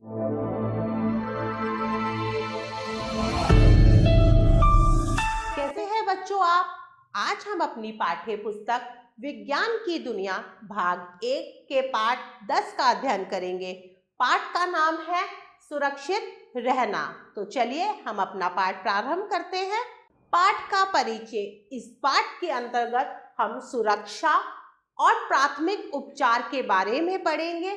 कैसे हैं बच्चों आप? आज हम अपनी पाठ्य पुस्तक विज्ञान की दुनिया भाग 1 के पाठ 10 का अध्ययन करेंगे। पाठ का नाम है सुरक्षित रहना। तो चलिए हम अपना पाठ प्रारंभ करते हैं। पाठ का परिचय। इस पाठ के अंतर्गत हम सुरक्षा और प्राथमिक उपचार के बारे में पढ़ेंगे।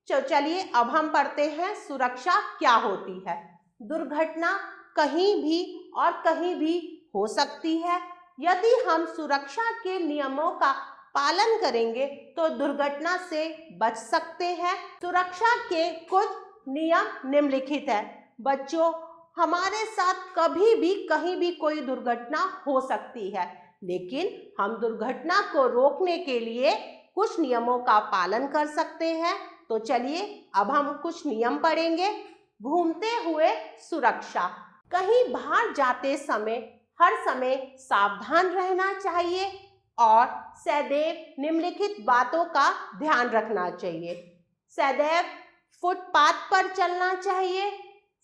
चलिए अब हम पढ़ते हैं सुरक्षा क्या होती है। दुर्घटना कहीं भी और कहीं भी हो सकती है। यदि हम सुरक्षा के नियमों का पालन करेंगे तो दुर्घटना से बच सकते हैं। सुरक्षा के कुछ नियम निम्नलिखित है। बच्चों, हमारे साथ कभी भी कहीं भी कोई दुर्घटना हो सकती है, लेकिन हम दुर्घटना को रोकने के लिए कुछ नियमों का पालन कर सकते हैं। तो चलिए अब हम कुछ नियम पढ़ेंगे। घूमते हुए सुरक्षा। कहीं बाहर जाते समय हर समय सावधान रहना चाहिए और सदैव निम्नलिखित बातों का ध्यान रखना चाहिए। सदैव फुटपाथ पर चलना चाहिए।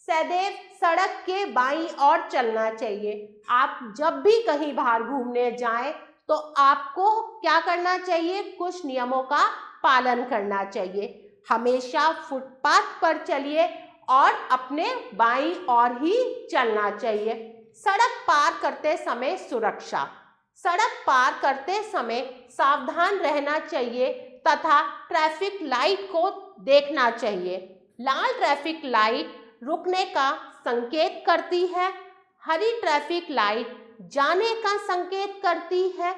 सदैव सड़क के बाईं ओर चलना चाहिए। आप जब भी कहीं बाहर घूमने जाएं तो आपको क्या करना चाहिए? कुछ नियमों का पालन करना चाहिए। हमेशा फुटपाथ पर चलिए और अपने बाईं ओर ही चलना चाहिए। सड़क पार करते समय सुरक्षा। सड़क पार करते समय सावधान रहना चाहिए तथा ट्रैफिक लाइट को देखना चाहिए। लाल ट्रैफिक लाइट रुकने का संकेत करती है। हरी ट्रैफिक लाइट जाने का संकेत करती है।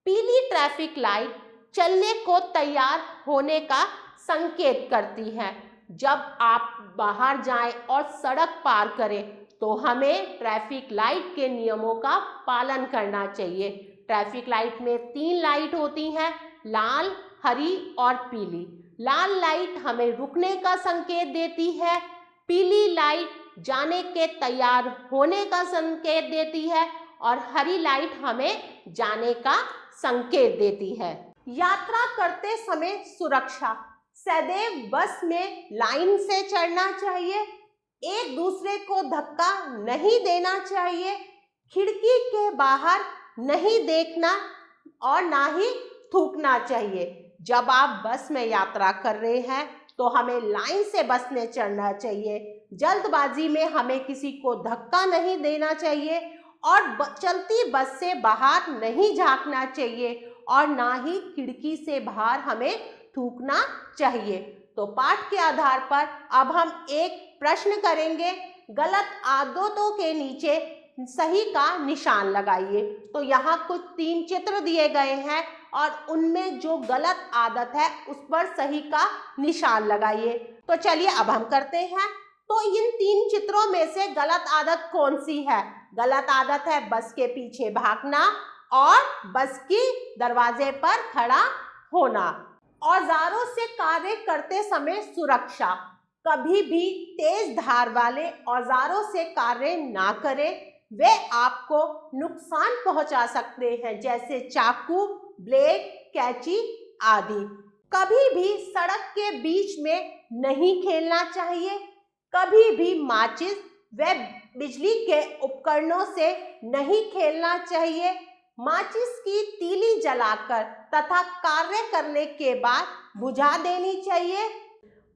पीली ट्रैफिक लाइट चलने को तैयार होने का संकेत करती है। जब आप बाहर जाएं और सड़क पार करें तो हमें ट्रैफिक लाइट के नियमों का पालन करना चाहिए। ट्रैफिक लाइट में 3 लाइट होती हैं, लाल, हरी और पीली। लाल लाइट हमें रुकने का संकेत देती है। पीली लाइट जाने के तैयार होने का संकेत देती है और हरी लाइट हमें जाने का संकेत देती है। यात्रा करते समय सुरक्षा। सदैव बस में लाइन से चढ़ना चाहिए। एक दूसरे को धक्का नहीं देना चाहिए। खिड़की के बाहर नहीं देखना और ना ही थूकना चाहिए। जब आप बस में यात्रा कर रहे हैं तो हमें लाइन से बस में चढ़ना चाहिए। जल्दबाजी में हमें किसी को धक्का नहीं देना चाहिए और चलती बस से बाहर नहीं झांकना चाहिए और ना ही खिड़की से बाहर हमें थूकना चाहिए। तो पाठ के आधार पर अब हम एक प्रश्न करेंगे। गलत आदतों के नीचे सही का निशान लगाइए। तो यहाँ कुछ 3 चित्र दिए गए हैं और उनमें जो गलत आदत है उस पर सही का निशान लगाइए। तो चलिए अब हम करते हैं। तो इन 3 चित्रों में से गलत आदत कौन सी है? गलत आदत है बस के पीछे भागना और बस की दरवाजे पर खड़ा होना। औजारों से कार्य करते समय सुरक्षा। कभी भी तेज धार वाले औजारों से कार्य ना करें, वे आपको नुकसान पहुंचा सकते हैं, जैसे चाकू, ब्लेड, कैंची आदि। कभी भी सड़क के बीच में नहीं खेलना चाहिए। कभी भी माचिस व बिजली के उपकरणों से नहीं खेलना चाहिए। माचिस की तीली जलाकर तथा कार्य करने के बाद बुझा देनी चाहिए।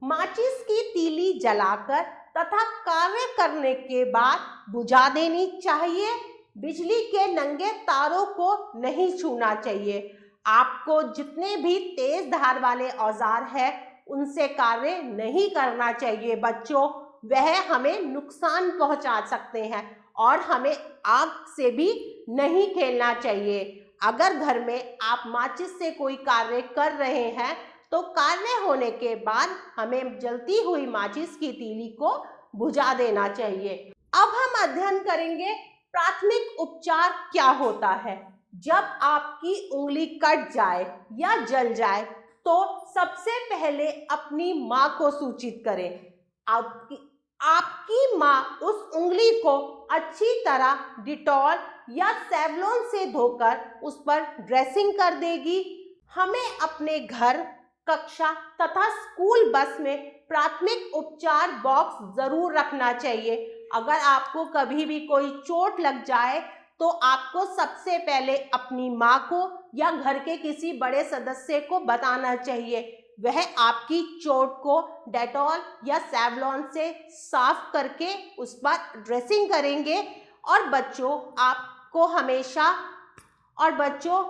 माचिस की तीली जलाकर तथा कार्य करने के बाद बुझा देनी चाहिए। बिजली के नंगे तारों को नहीं छूना चाहिए। आपको जितने भी तेज धार वाले औजार है उनसे कार्य नहीं करना चाहिए बच्चों। वह हमें नुकसान पहुंचा सकते हैं और हमें आग से भी नहीं खेलना चाहिए। अगर घर में आप माचिस से कोई कार्य कर रहे हैं तो कार्य होने के बाद हमें जलती हुई माचिस की तीली को बुझा देना चाहिए। अब हम अध्ययन करेंगे प्राथमिक उपचार क्या होता है। जब आपकी उंगली कट जाए या जल जाए तो सबसे पहले अपनी माँ को सूचित करें। आपकी माँ उस उंगली को अच्छी तरह डिटॉल या सेवलॉन से धोकर उस पर ड्रेसिंग कर देगी। हमें अपने घर कक्षा तथा स्कूल बस में प्राथमिक उपचार बॉक्स जरूर रखना चाहिए। अगर आपको कभी भी कोई चोट लग जाए तो आपको सबसे पहले अपनी माँ को या घर के किसी बड़े सदस्य को बताना चाहिए। वह आपकी चोट को डेटॉल या सेवलॉन से साफ करके उस पर ड्रेसिंग करेंगे। और बच्चों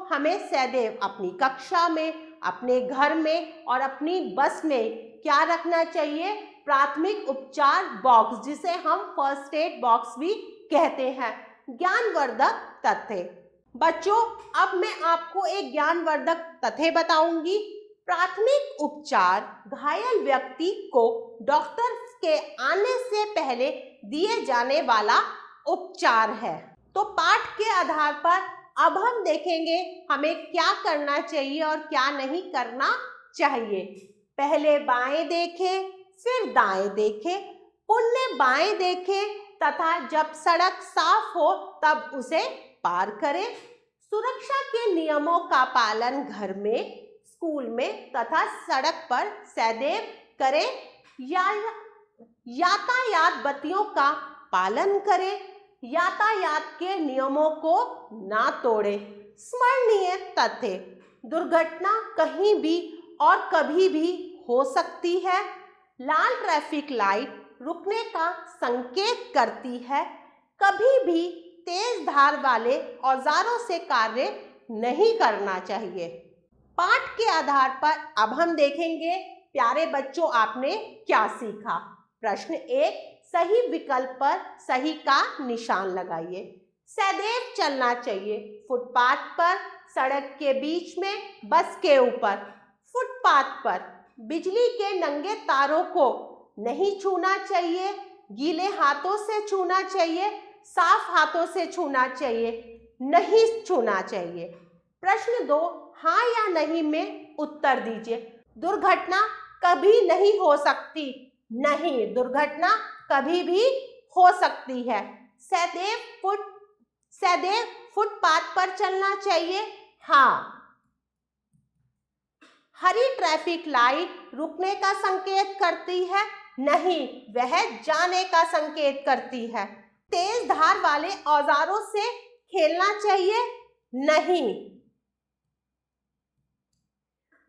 हमें सदैव अपनी कक्षा में, अपने घर में और अपनी बस में क्या रखना चाहिए? प्राथमिक उपचार बॉक्स, जिसे हम फर्स्ट एड बॉक्स भी कहते हैं। ज्ञानवर्धक तथ्य। बच्चों, अब मैं आपको एक ज्ञानवर्धक तथ्य बताऊंगी। प्राथमिक उपचार घायल व्यक्ति को डॉक्टर के आने से पहले दिए जाने वाला उपचार है। तो पाठ के आधार पर अब हम देखेंगे हमें क्या करना चाहिए और क्या नहीं करना चाहिए। पहले बाएं देखें, फिर दाएं देखें, पुनः बाएं देखें तथा जब सड़क साफ हो तब उसे पार करें। सुरक्षा के नियमों का पालन घर में, स्कूल में तथा सड़क पर सदैव करें। यातायात बत्तियों का पालन करें। यातायात के नियमों को ना तोड़ें। स्मरणीय तथ्य। दुर्घटना कहीं भी और कभी भी हो सकती है। लाल ट्रैफिक लाइट रुकने का संकेत करती है। कभी भी तेज धार वाले औजारों से कार्य नहीं करना चाहिए। पाठ के आधार पर अब हम देखेंगे प्यारे बच्चों आपने क्या सीखा। प्रश्न 1, सही विकल्प पर सही का निशान लगाइए। सदैव चलना चाहिए फुटपाथ पर, सड़क के बीच में, बस के ऊपर। फुटपाथ पर बिजली के नंगे तारों को नहीं छूना चाहिए। गीले हाथों से छूना चाहिए, साफ हाथों से छूना चाहिए, नहीं छूना चाहिए। प्रश्न 2, हाँ या नहीं में उत्तर दीजिए। दुर्घटना कभी नहीं हो सकती। नहीं, दुर्घटना कभी भी हो सकती है। सदैव फुटपाथ पर चलना चाहिए। हाँ। हरी ट्रैफिक लाइट रुकने का संकेत करती है। नहीं, वह जाने का संकेत करती है। तेज धार वाले औजारों से खेलना चाहिए। नहीं।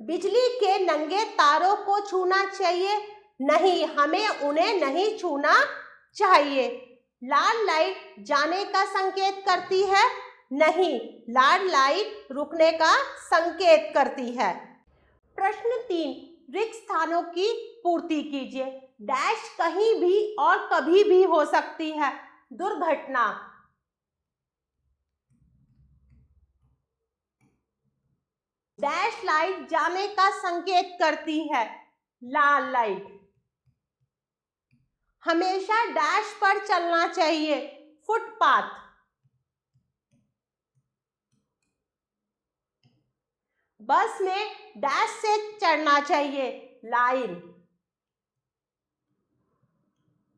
बिजली के नंगे तारों को छूना चाहिए। नहीं, हमें उन्हें नहीं छूना चाहिए। लाल लाइट जाने का संकेत करती है। नहीं, लाल लाइट रुकने का संकेत करती है। प्रश्न 3, रिक्त स्थानों की पूर्ति कीजिए। डैश कहीं भी और कभी भी हो सकती है। दुर्घटना। डैश लाइट जाने का संकेत करती है। लाल लाइट। हमेशा डैश पर चलना चाहिए। फुटपाथ। बस में डैश से चढ़ना चाहिए। लाइन।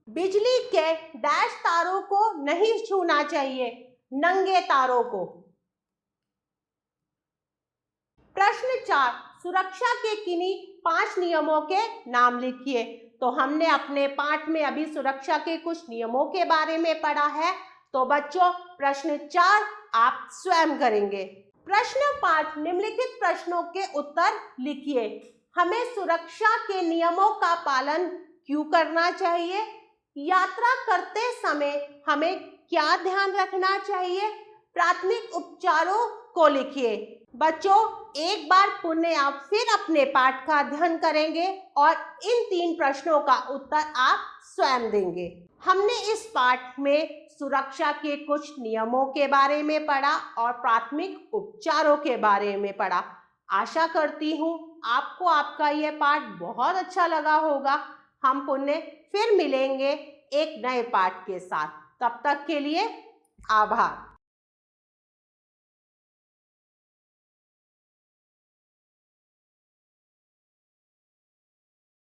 बिजली के डैश तारों को नहीं छूना चाहिए। नंगे तारों को। प्रश्न 4, सुरक्षा के किन्हीं 5 नियमों के नाम लिखिए। तो हमने अपने पाठ में अभी सुरक्षा के कुछ नियमों के बारे में पढ़ा है। तो बच्चों, प्रश्न 4 आप स्वयं करेंगे। प्रश्न 5, निम्नलिखित प्रश्नों के उत्तर लिखिए। हमें सुरक्षा के नियमों का पालन क्यों करना चाहिए? यात्रा करते समय हमें क्या ध्यान रखना चाहिए? प्राथमिक उपचारों को लिखिए। बच्चों, एक बार पुनः आप फिर अपने पाठ का अध्ययन करेंगे और इन 3 प्रश्नों का उत्तर आप स्वयं देंगे। हमने इस पाठ में सुरक्षा के कुछ नियमों के बारे में पढ़ा और प्राथमिक उपचारों के बारे में पढ़ा। आशा करती हूँ आपको आपका यह पाठ बहुत अच्छा लगा होगा। हम पुनः फिर मिलेंगे एक नए पाठ के साथ। तब तक के लिए आभार।